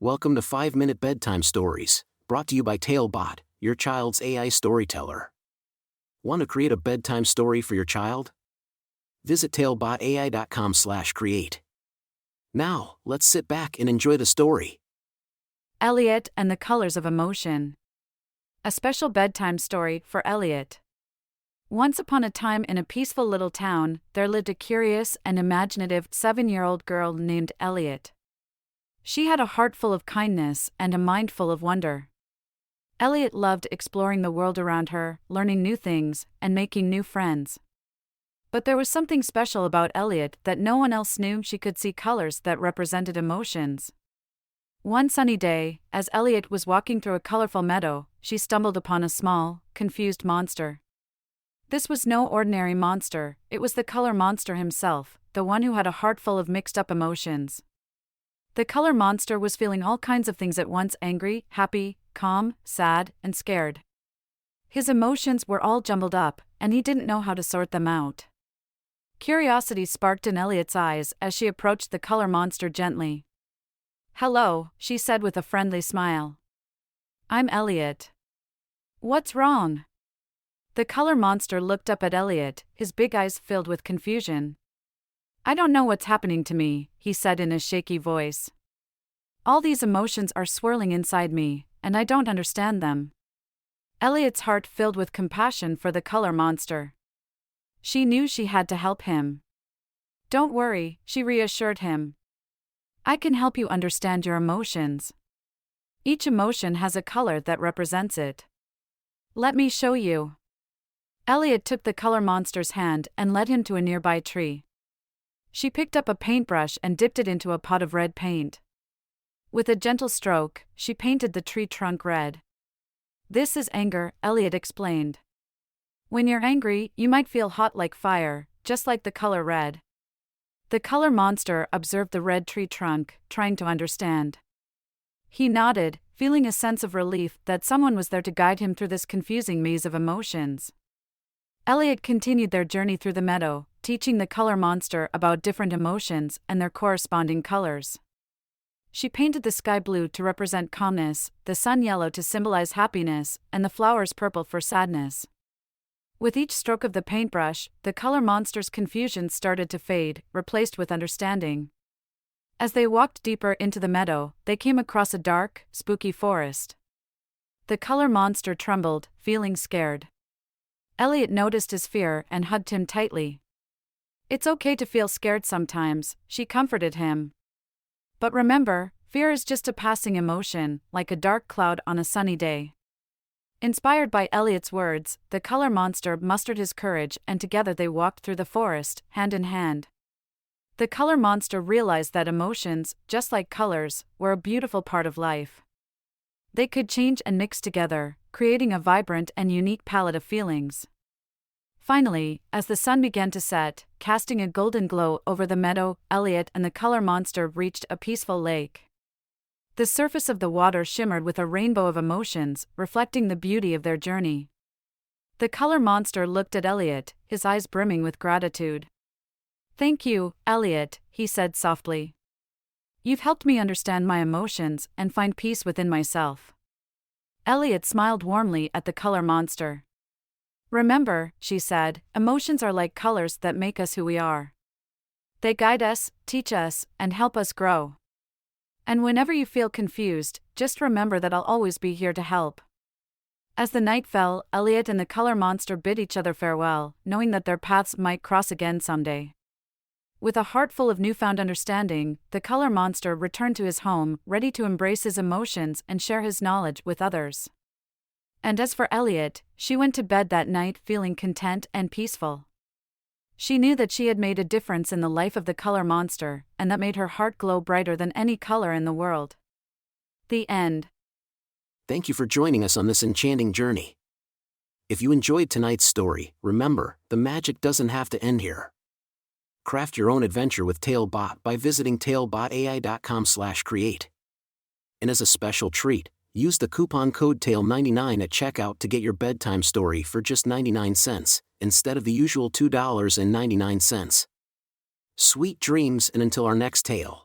Welcome to 5-Minute Bedtime Stories, brought to you by TaleBot, your child's AI storyteller. Want to create a bedtime story for your child? Visit talebotai.com/create. Now, let's sit back and enjoy the story. Elliott and the Colors of Emotion. A special bedtime story for Elliott. Once upon a time in a peaceful little town, there lived a curious and imaginative 7-year-old girl named Elliott. She had a heart full of kindness and a mind full of wonder. Elliott loved exploring the world around her, learning new things, and making new friends. But there was something special about Elliott that no one else knew. She could see colors that represented emotions. One sunny day, as Elliott was walking through a colorful meadow, she stumbled upon a small, confused monster. This was no ordinary monster, it was the color monster himself, the one who had a heart full of mixed-up emotions. The color monster was feeling all kinds of things at once: angry, happy, calm, sad, and scared. His emotions were all jumbled up, and he didn't know how to sort them out. Curiosity sparked in Elliott's eyes as she approached the color monster gently. "Hello," she said with a friendly smile. "I'm Elliott." "What's wrong?" The color monster looked up at Elliott, his big eyes filled with confusion. "I don't know what's happening to me," he said in a shaky voice. "All these emotions are swirling inside me, and I don't understand them." Elliott's heart filled with compassion for the color monster. She knew she had to help him. "Don't worry," she reassured him. "I can help you understand your emotions. Each emotion has a color that represents it. Let me show you." Elliott took the color monster's hand and led him to a nearby tree. She picked up a paintbrush and dipped it into a pot of red paint. With a gentle stroke, she painted the tree trunk red. "This is anger," Elliott explained. "When you're angry, you might feel hot like fire, just like the color red." The color monster observed the red tree trunk, trying to understand. He nodded, feeling a sense of relief that someone was there to guide him through this confusing maze of emotions. Elliott continued their journey through the meadow, teaching the color monster about different emotions and their corresponding colors. She painted the sky blue to represent calmness, the sun yellow to symbolize happiness, and the flowers purple for sadness. With each stroke of the paintbrush, the color monster's confusion started to fade, replaced with understanding. As they walked deeper into the meadow, they came across a dark, spooky forest. The color monster trembled, feeling scared. Elliott noticed his fear and hugged him tightly. "It's okay to feel scared sometimes," she comforted him. "But remember, fear is just a passing emotion, like a dark cloud on a sunny day." Inspired by Elliott's words, the color monster mustered his courage and together they walked through the forest, hand in hand. The color monster realized that emotions, just like colors, were a beautiful part of life. They could change and mix together, creating a vibrant and unique palette of feelings. Finally, as the sun began to set, casting a golden glow over the meadow, Elliott and the color monster reached a peaceful lake. The surface of the water shimmered with a rainbow of emotions, reflecting the beauty of their journey. The color monster looked at Elliott, his eyes brimming with gratitude. "Thank you, Elliott," he said softly. "You've helped me understand my emotions and find peace within myself." Elliott smiled warmly at the color monster. "Remember," she said, "emotions are like colors that make us who we are. They guide us, teach us, and help us grow. And whenever you feel confused, just remember that I'll always be here to help." As the night fell, Elliott and the color monster bid each other farewell, knowing that their paths might cross again someday. With a heart full of newfound understanding, the color monster returned to his home, ready to embrace his emotions and share his knowledge with others. And as for Elliott, she went to bed that night feeling content and peaceful. She knew that she had made a difference in the life of the color monster, and that made her heart glow brighter than any color in the world. The end. Thank you for joining us on this enchanting journey. If you enjoyed tonight's story, remember, the magic doesn't have to end here. Craft your own adventure with TaleBot by visiting talebotai.com/create. And as a special treat, use the coupon code TALE99 at checkout to get your bedtime story for just 99 cents, instead of the usual $2.99. Sweet dreams, and until our next tale.